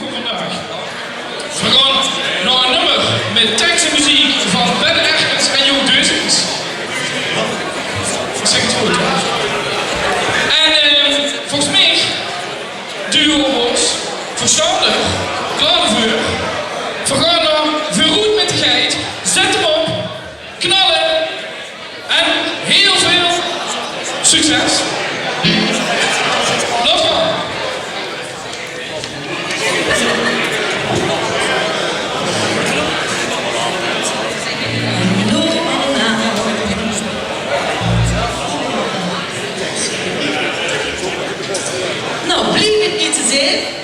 voor vandaag. We gaan naar een nummer met tekst en muziek van Ben Eggerts en Jong Deuzens. Ik zeg het goed, hè? En volgens mij duo ons verstandig, klaar voor. We gaan naar Verroet met de Geit. Zet hem op, knallen en heel veel succes. Laat gaan. Nou, blijf het niet te zijn.